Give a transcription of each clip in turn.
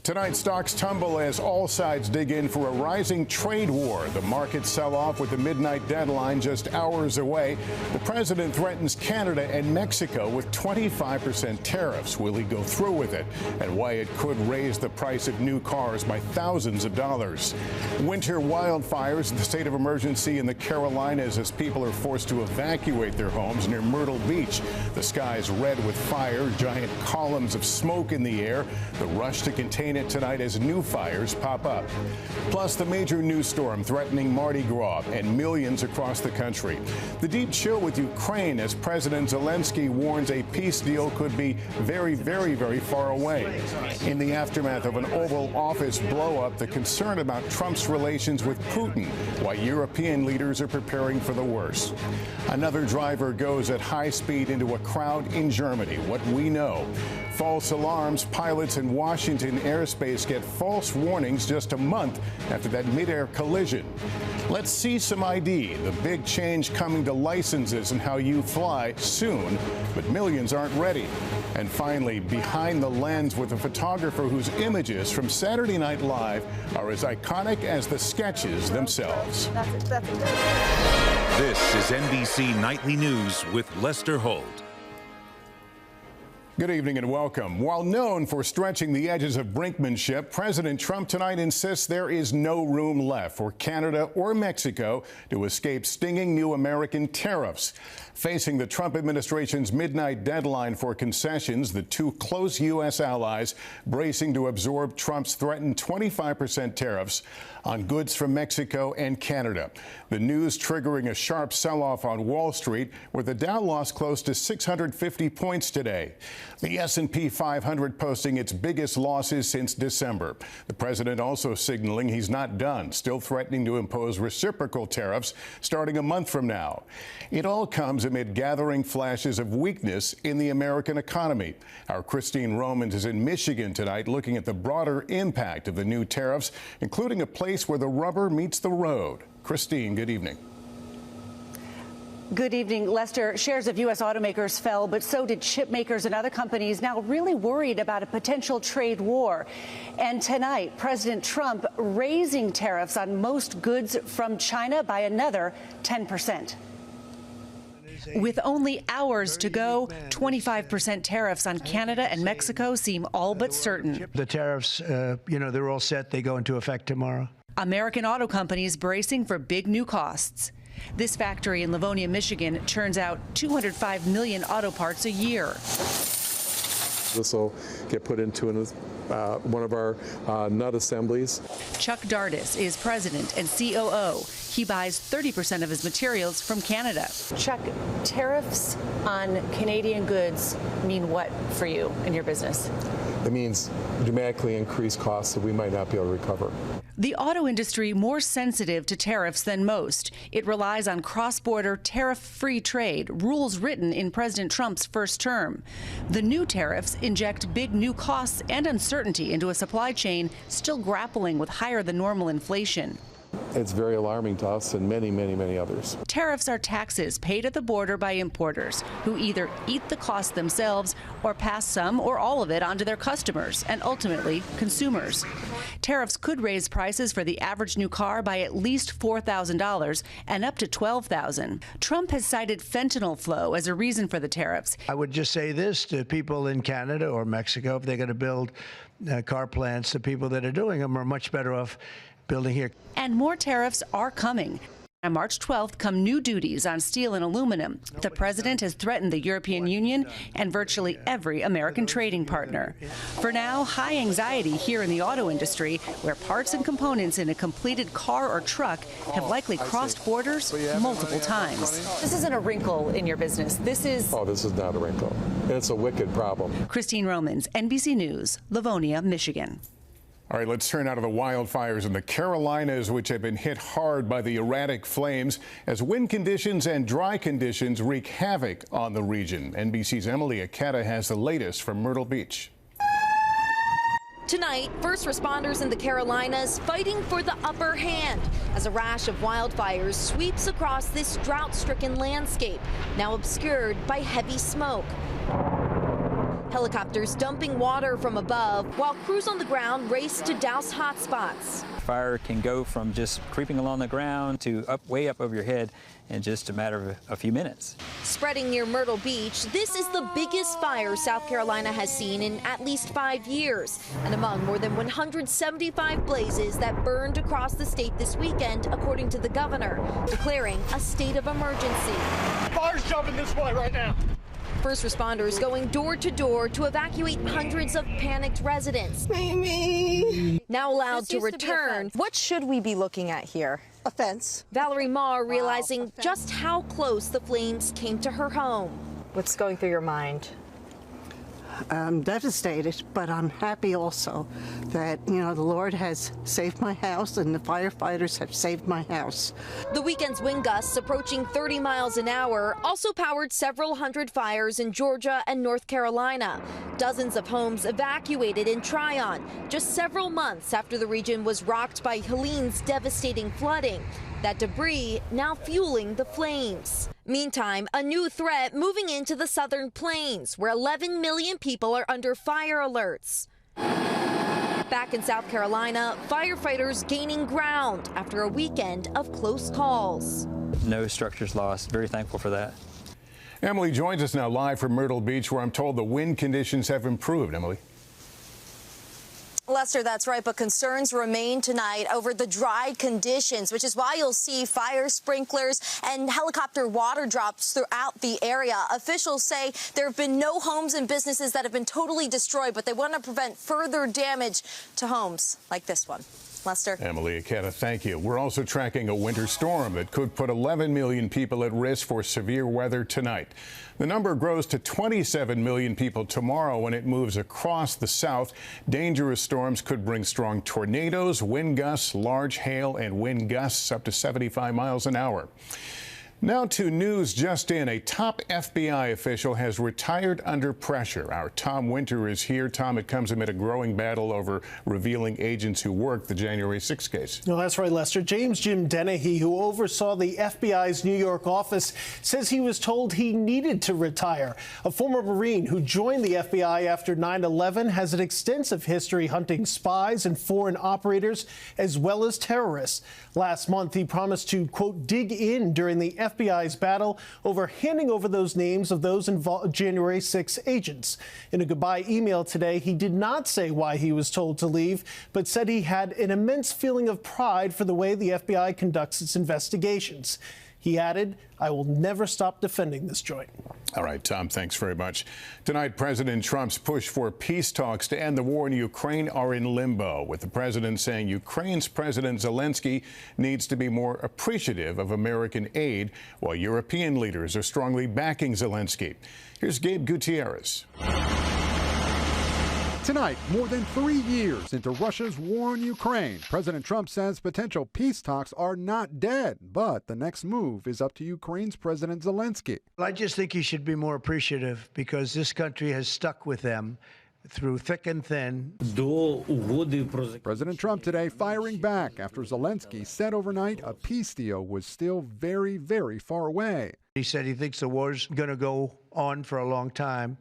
Tonight, stocks tumble as all sides dig in for a rising trade war. The markets sell off with the midnight deadline just hours away. The president threatens Canada and Mexico with 25% tariffs. Will he go through with it? And why it could raise the price of new cars by thousands of dollars. Winter wildfires, the state of emergency in the Carolinas as people are forced to evacuate their homes near Myrtle Beach. The sky's red with fire, giant columns of smoke in the air. The rush to contain it tonight as new fires pop up. Plus, the major news storm threatening Mardi Gras and millions across the country. The deep chill with Ukraine as President Zelenskyy warns a peace deal could be very, very, very far away. In the aftermath of an Oval Office blow-up, the concern about Trump's relations with Putin, why European leaders are preparing for the worst. Another driver goes at high speed into a crowd in Germany. What we know. False alarms. Pilots in Washington airspace get false warnings just a month after that mid-air collision. Let's see some ID. The big change coming to licenses and how you fly soon, but millions aren't ready. And finally, behind the lens with a photographer whose images from Saturday Night Live are as iconic as the sketches themselves. This is NBC Nightly News with Lester Holt. Good evening and welcome. While known for stretching the edges of brinkmanship, President Trump tonight insists there is no room left for Canada or Mexico to escape stinging new American tariffs. Facing the Trump administration's midnight deadline for concessions, the two close U.S. allies bracing to absorb Trump's threatened 25% tariffs on goods from Mexico and Canada. The news triggering a sharp sell-off on Wall Street, where the Dow lost close to 650 points today. The S&P 500 posting its biggest losses since December. The president also signaling he's not done, still threatening to impose reciprocal tariffs starting a month from now. It all comes amid gathering flashes of weakness in the American economy. Our Christine Romans is in Michigan tonight looking at the broader impact of the new tariffs, including a place where the rubber meets the road. Christine, good evening. Good evening, Lester. Shares of U.S. automakers fell, but so did chip makers and other companies now really worried about a potential trade war. And tonight, President Trump raising tariffs on most goods from China by another 10%. With only hours to go, 25% tariffs on Canada and Mexico seem all but certain. The tariffs, they're all set. They go into effect tomorrow. American auto companies bracing for big new costs. This factory in Livonia, Michigan, churns out 205 million auto parts a year. This will get put into one of our nut assemblies. Chuck Dardis is president and COO. He buys 30% of his materials from Canada. Chuck, tariffs on Canadian goods mean what for you and your business? It means dramatically increased costs that we might not be able to recover. The auto industry more sensitive to tariffs than most. It relies on cross-border tariff-free trade, rules written in President Trump's first term. The new tariffs inject big new costs and uncertainty into a supply chain still grappling with higher than normal inflation. It's very alarming to us and many, many, many others. Tariffs are taxes paid at the border by importers who either eat the cost themselves or pass some or all of it onto their customers and ultimately consumers. Tariffs could raise prices for the average new car by at least $4,000 and up to $12,000. Trump has cited fentanyl flow as a reason for the tariffs. I would just say this to people in Canada or Mexico: if they're going to build car plants, the people that are doing them are much better off building here. And more tariffs are coming. On March 12th come new duties on steel and aluminum. The president has threatened the European Union and virtually every American trading partner. For now, high anxiety here in the auto industry, where parts and components in a completed car or truck have likely crossed borders multiple times. This isn't a wrinkle in your business. This is... Oh, this is not a wrinkle. It's a wicked problem. Christine Romans, NBC News, Livonia, Michigan. All right, let's turn now to the wildfires in the Carolinas, which have been hit hard by the erratic flames as wind conditions and dry conditions wreak havoc on the region. NBC's Emily Aketa has the latest from Myrtle Beach. Tonight, first responders in the Carolinas fighting for the upper hand as a rash of wildfires sweeps across this drought-stricken landscape, now obscured by heavy smoke. Helicopters dumping water from above while crews on the ground race to douse hotspots. Fire can go from just creeping along the ground to way up over your head in just a matter of a few minutes. Spreading near Myrtle Beach, this is the biggest fire South Carolina has seen in at least 5 years, and among more than 175 blazes that burned across the state this weekend, according to the governor, declaring a state of emergency. Fire's jumping this way right now. First responders going door to door to evacuate hundreds of panicked residents. Mimi. Now allowed to return. What should we be looking at here? A fence. Valerie Marr realizing just how close the flames came to her home. What's going through your mind? I'm devastated, but I'm happy also that, the Lord has saved my house and the firefighters have saved my house. The weekend's wind gusts approaching 30 miles an hour also powered several hundred fires in Georgia and North Carolina. Dozens of homes evacuated in Tryon just several months after the region was rocked by Helene's devastating flooding. That debris now fueling the flames. Meantime, a new threat moving into the southern plains, where 11 million people are under fire alerts. Back in South Carolina, firefighters gaining ground after a weekend of close calls. No structures lost. Very thankful for that. Emily joins us now live from Myrtle Beach, where I'm told the wind conditions have improved. Emily. Lester, that's right, but concerns remain tonight over the dry conditions, which is why you'll see fire sprinklers and helicopter water drops throughout the area. Officials say there have been no homes and businesses that have been totally destroyed, but they want to prevent further damage to homes like this one. Lester. Emily Aketa, thank you. We're also tracking a winter storm that could put 11 million people at risk for severe weather tonight. The number grows to 27 million people tomorrow when it moves across the south. Dangerous storms could bring strong tornadoes, wind gusts, large hail, and wind gusts up to 75 miles an hour. Now to news just in. A top FBI official has retired under pressure. Our Tom Winter is here. Tom, it comes amid a growing battle over revealing agents who worked the January 6th case. No, that's right, Lester. James Jim Dennehy, who oversaw the FBI's New York office, says he was told he needed to retire. A former Marine who joined the FBI after 9/11 has an extensive history hunting spies and foreign operators as well as terrorists. Last month, he promised to, quote, dig in during the FBI's battle over handing over those names of those involved January 6 agents. In a goodbye email today, he did not say why he was told to leave, but said he had an immense feeling of pride for the way the FBI conducts its investigations. He added, "I will never stop defending this joint." All right, Tom, thanks very much. Tonight, President Trump's push for peace talks to end the war in Ukraine are in limbo, with the president saying Ukraine's President Zelenskyy needs to be more appreciative of American aid, while European leaders are strongly backing Zelenskyy. Here's Gabe Gutierrez. Tonight, more than 3 years into Russia's war in Ukraine, President Trump says potential peace talks are not dead, but the next move is up to Ukraine's President Zelenskyy. I just think he should be more appreciative because this country has stuck with them through thick and thin. President Trump today firing back after Zelenskyy said overnight a peace deal was still very, very far away. He said he thinks the war's going to go on for a long time.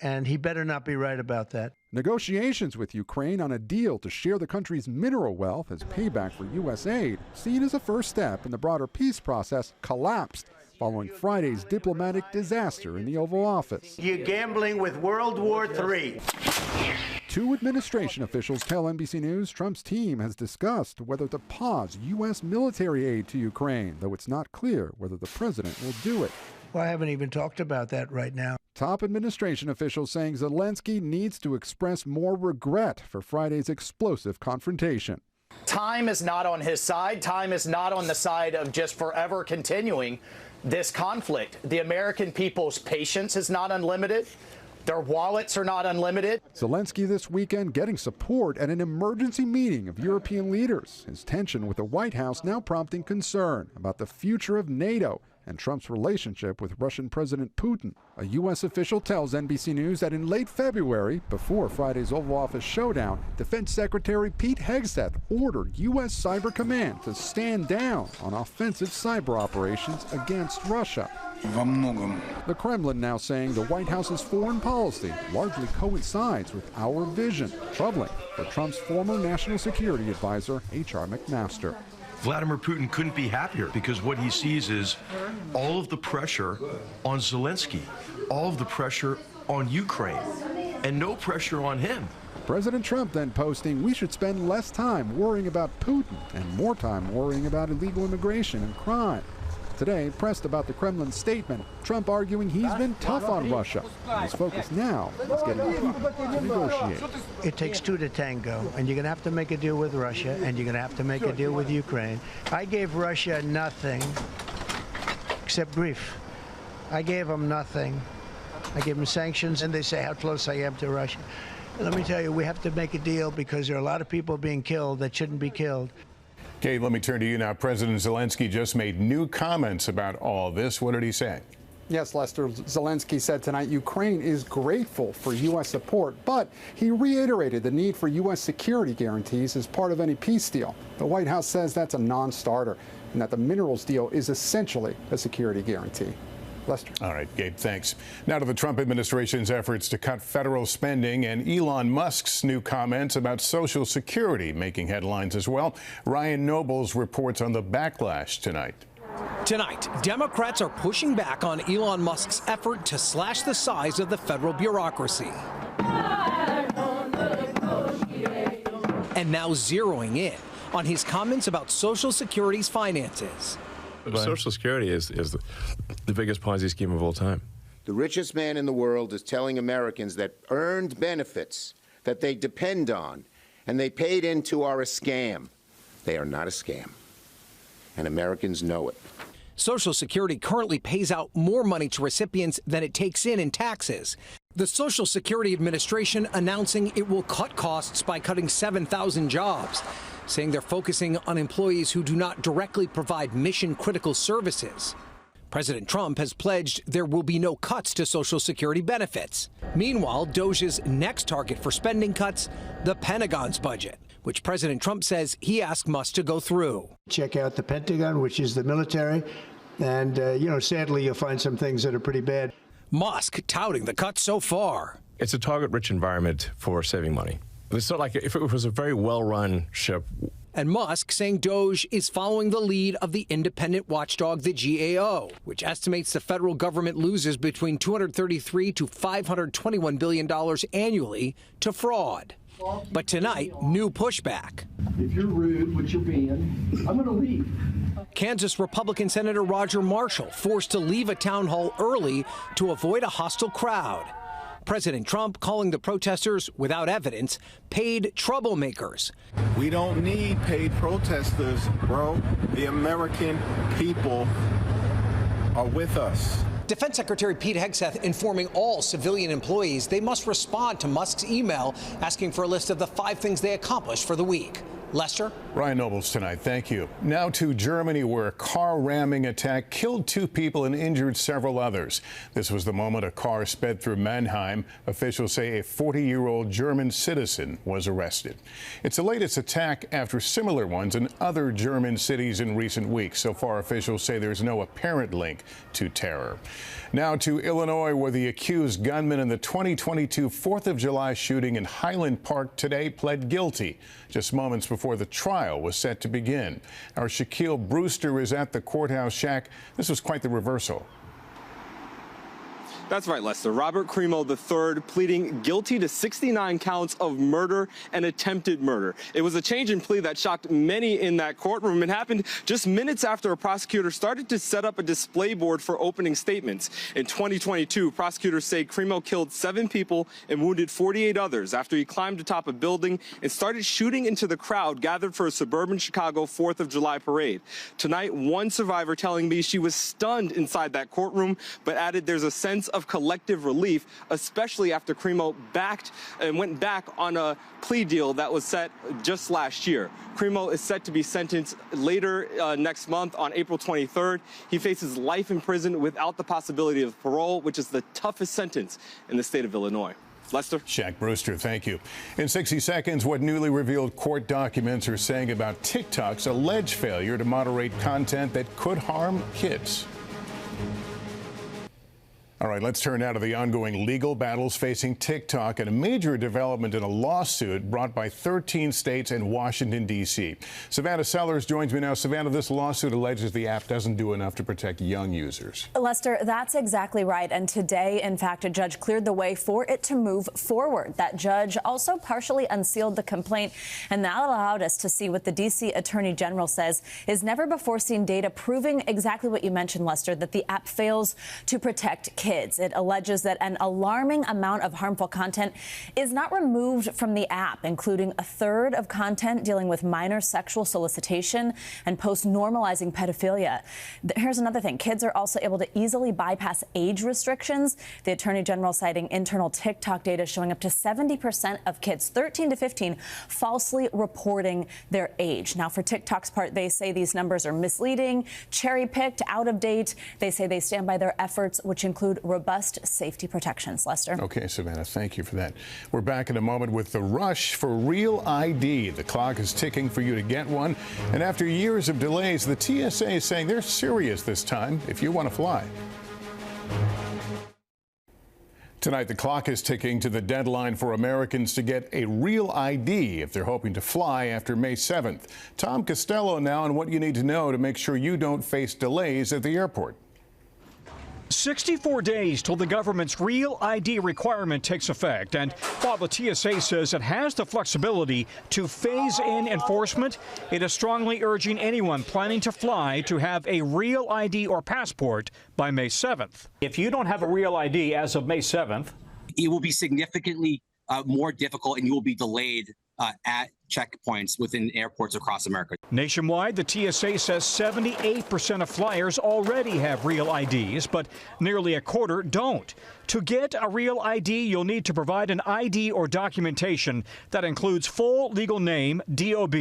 And he better not be right about that. Negotiations with Ukraine on a deal to share the country's mineral wealth as payback for U.S. aid, seen as a first step in the broader peace process, collapsed following Friday's diplomatic disaster in the Oval Office. You're gambling with World War III. Two administration officials tell NBC News Trump's team has discussed whether to pause U.S. military aid to Ukraine, though it's not clear whether the president will do it. Well, I haven't even talked about that right now. Top administration officials saying Zelenskyy needs to express more regret for Friday's explosive confrontation. Time is not on his side. Time is not on the side of just forever continuing this conflict. The American people's patience is not unlimited. Their wallets are not unlimited. Zelenskyy this weekend getting support at an emergency meeting of European leaders. His tension with the White House now prompting concern about the future of NATO and Trump's relationship with Russian President Putin. A U.S. official tells NBC News that in late February, before Friday's Oval Office showdown, Defense Secretary Pete Hegseth ordered U.S. Cyber Command to stand down on offensive cyber operations against Russia. The Kremlin now saying the White House's foreign policy largely coincides with our vision. Troubling for Trump's former national security advisor, H.R. McMaster. Vladimir Putin couldn't be happier because what he sees is all of the pressure on Zelenskyy, all of the pressure on Ukraine, and no pressure on him. President Trump then posting, we should spend less time worrying about Putin and more time worrying about illegal immigration and crime. Today, pressed about the Kremlin statement, Trump arguing he's been tough on Russia. His focus now is getting people to negotiate. It takes two to tango, and you're going to have to make a deal with Russia, and you're going to have to make a deal with Ukraine. I gave Russia nothing except grief. I gave them nothing. I gave them sanctions, and they say how close I am to Russia. And let me tell you, we have to make a deal because there are a lot of people being killed that shouldn't be killed. Kate, let me turn to you now. President Zelenskyy just made new comments about all this. What did he say? Yes, Lester, Zelenskyy said tonight Ukraine is grateful for U.S. support, but he reiterated the need for U.S. security guarantees as part of any peace deal. The White House says that's a non-starter and that the minerals deal is essentially a security guarantee. Lester. All right, Gabe, thanks. Now to the Trump administration's efforts to cut federal spending and Elon Musk's new comments about Social Security making headlines as well. Ryan Nobles reports on the backlash tonight. Tonight, Democrats are pushing back on Elon Musk's effort to slash the size of the federal bureaucracy. And now zeroing in on his comments about Social Security's finances. Social Security is the biggest Ponzi scheme of all time. The richest man in the world is telling Americans that earned benefits that they depend on and they paid into are a scam. They are not a scam, and Americans know it. Social Security currently pays out more money to recipients than it takes in taxes. The Social Security Administration announcing it will cut costs by cutting 7,000 jobs, saying they're focusing on employees who do not directly provide mission-critical services. President Trump has pledged there will be no cuts to Social Security benefits. Meanwhile, DOGE's next target for spending cuts, the Pentagon's budget, which President Trump says he asked Musk to go through. Check out the Pentagon, which is the military, and, sadly, you'll find some things that are pretty bad. Musk touting the cuts so far. It's a target-rich environment for saving money. It's not like if it was a very well-run ship. And Musk saying DOGE is following the lead of the independent watchdog, the GAO, which estimates the federal government loses between $233 to $521 billion annually to fraud. But tonight, new pushback. If you're rude, which you're being, I'm going to leave. Kansas Republican Senator Roger Marshall forced to leave a town hall early to avoid a hostile crowd. President Trump calling the protesters, without evidence, paid troublemakers. We don't need paid protesters, bro. The American people are with us. Defense Secretary Pete Hegseth informing all civilian employees they must respond to Musk's email asking for a list of the 5 things they accomplished for the week. Lester? Ryan Nobles tonight. Thank you. Now to Germany, where a car ramming attack killed 2 people and injured several others. This was the moment a car sped through Mannheim. Officials say a 40-year-old German citizen was arrested. It's the latest attack after similar ones in other German cities in recent weeks. So far, officials say there's no apparent link to terror. Now to Illinois, where the accused gunman in the 2022 4th of July shooting in Highland Park today pled guilty, just moments before the trial was set to begin. Our Shaquille Brewster is at the courthouse. Shaq, this was quite the reversal. That's right, Lester. Robert Crimo III pleading guilty to 69 counts of murder and attempted murder. It was a change in plea that shocked many in that courtroom. It happened just minutes after a prosecutor started to set up a display board for opening statements. In 2022, prosecutors say Crimo killed 7 people and wounded 48 others after he climbed atop a building and started shooting into the crowd gathered for a suburban Chicago 4th of July parade. Tonight, one survivor telling me she was stunned inside that courtroom, but added there's a sense of collective relief, especially after Cremo went back on a plea deal that was set just last year. Cremo is set to be sentenced later next month on April 23rd. He faces life in prison without the possibility of parole, which is the toughest sentence in the state of Illinois. Lester? Shaq Brewster, thank you. In 60 seconds, what newly revealed court documents are saying about TikTok's alleged failure to moderate content that could harm kids. All right, let's turn now to the ongoing legal battles facing TikTok and a major development in a lawsuit brought by 13 states and Washington, D.C. Savannah Sellers joins me now. Savannah, this lawsuit alleges the app doesn't do enough to protect young users. Lester, that's exactly right. And today, in fact, a judge cleared the way for it to move forward. That judge also partially unsealed the complaint, and that allowed us to see what the D.C. Attorney General says is never before seen data proving exactly what you mentioned, Lester, that the app fails to protect kids. It alleges that an alarming amount of harmful content is not removed from the app, including a third of content dealing with minor sexual solicitation and post-normalizing pedophilia. Here's another thing. Kids are also able to easily bypass age restrictions. The Attorney General citing internal TikTok data showing up to 70% of kids 13 to 15 falsely reporting their age. Now, for TikTok's part, they say these numbers are misleading, cherry-picked, out of date. They say they stand by their efforts, which include robust safety protections. Lester? Okay, Savannah, thank you for that. We're back in a moment with the rush for real ID. The clock is ticking for you to get one. And after years of delays, the TSA is saying they're serious this time if you want to fly. Tonight, the clock is ticking to the deadline for Americans to get a real ID if they're hoping to fly after May 7th. Tom Costello now on what you need to know to make sure you don't face delays at the airport. 64 days till the government's real ID requirement takes effect. And while the TSA says it has the flexibility to phase in enforcement, it is strongly urging anyone planning to fly to have a real ID or passport by May 7th. If you don't have a real ID as of May 7th, it will be significantly more difficult and you will be delayed at checkpoints within airports across America. Nationwide, the TSA says 78% of flyers already have real IDs, but nearly a quarter don't. To get a real ID, you'll need to provide an ID or documentation that includes full legal name, DOB,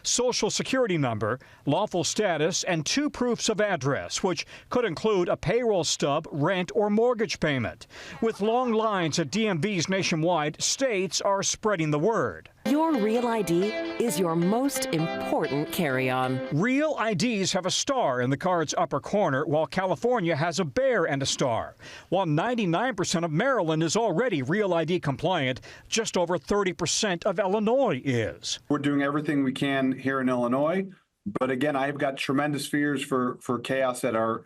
social security number, lawful status, and 2 proofs of address, which could include a payroll stub, rent, or mortgage payment. With long lines at DMVs nationwide, states are spreading the word. Your real ID is your most important carry-on. Real IDs have a star in the card's upper corner, while California has a bear and a star. While 99% of Maryland is already real ID compliant, just over 30% of Illinois is. We're doing everything we can here in Illinois, but again, I've got tremendous fears for chaos at our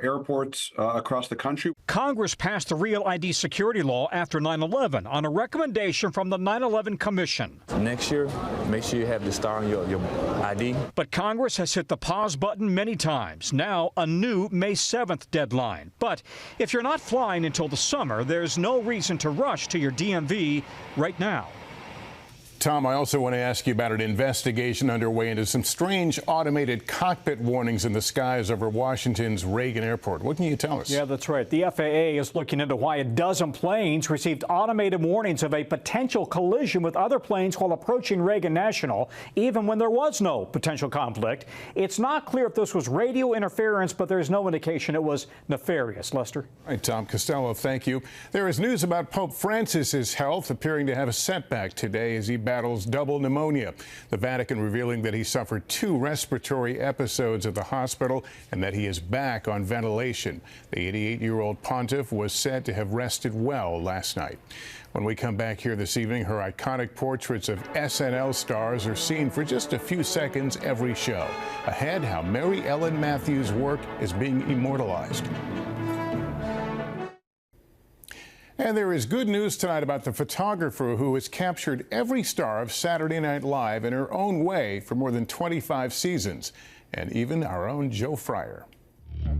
airports across the country. Congress passed the Real ID security law after 9/11 on a recommendation from the 9/11 Commission. Next year, make sure you have the star on your ID. But Congress has hit the pause button many times. Now, a new May 7th deadline. But if you're not flying until the summer, there's no reason to rush to your DMV right now. Tom, I also want to ask you about an investigation underway into some strange automated cockpit warnings in the skies over Washington's Reagan Airport. What can you tell us? Yeah, that's right. The FAA is looking into why a dozen planes received automated warnings of a potential collision with other planes while approaching Reagan National, even when there was no potential conflict. It's not clear if this was radio interference, but there's no indication it was nefarious. Lester? All right, Tom Costello, thank you. There is news about Pope Francis's health appearing to have a setback today as he battles double pneumonia. The Vatican revealing that he suffered 2 respiratory episodes at the hospital and that he is back on ventilation. The 88-year-old pontiff was said to have rested well last night. When we come back here this evening, her iconic portraits of SNL stars are seen for just a few seconds every show. Ahead, how Mary Ellen Matthews' work is being immortalized. And there is good news tonight about the photographer who has captured every star of Saturday Night Live in her own way for more than 25 seasons, and even our own Joe Fryer.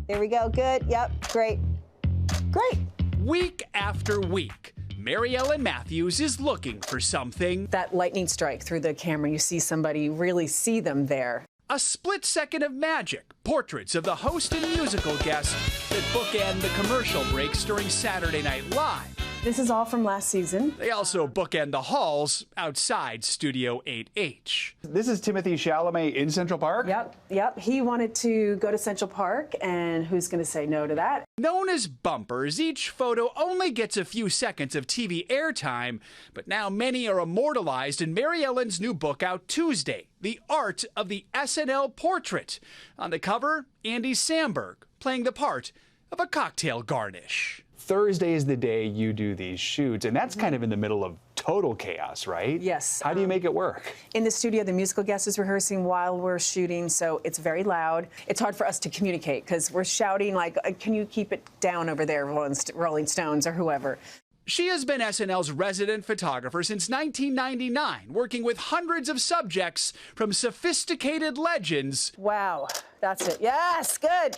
There we go. Good. Yep. Great. Great. Week after week, Mary Ellen Matthews is looking for something. That lightning strike through the camera, you see somebody, really see them there. A split second of magic, portraits of the host and musical guests that bookend the commercial breaks during Saturday Night Live. This is all from last season. They also bookend the halls outside Studio 8H. This is Timothy Chalamet in Central Park? Yep. He wanted to go to Central Park, and who's going to say no to that? Known as bumpers, each photo only gets a few seconds of TV airtime, but now many are immortalized in Mary Ellen's new book out Tuesday, The Art of the SNL Portrait. On the cover, Andy Samberg playing the part of a cocktail garnish. Thursday is the day you do these shoots, and that's kind of in the middle of total chaos, right? Yes. How do you make it work? In the studio, the musical guest is rehearsing while we're shooting, so it's very loud. It's hard for us to communicate because we're shouting like, can you keep it down over there, Rolling Stones or whoever. She has been SNL's resident photographer since 1999, working with hundreds of subjects from sophisticated legends. Wow, that's it. Yes, good.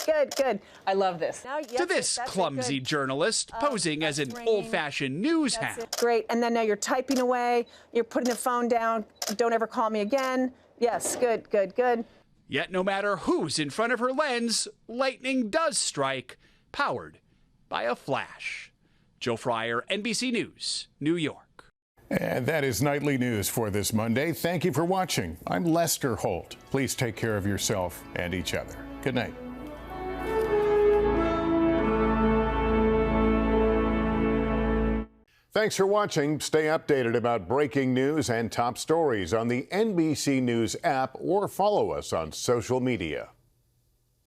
I love this. Now, yes, to this clumsy journalist posing as an old-fashioned news hound. Great, and then now you're typing away, you're putting the phone down, don't ever call me again. Yes, good. Yet no matter who's in front of her lens, lightning does strike, powered by a flash. Joe Fryer, NBC News, New York. And that is Nightly News for this Monday. Thank you for watching. I'm Lester Holt. Please take care of yourself and each other. Good night. Thanks for watching. Stay updated about breaking news and top stories on the NBC News app or follow us on social media.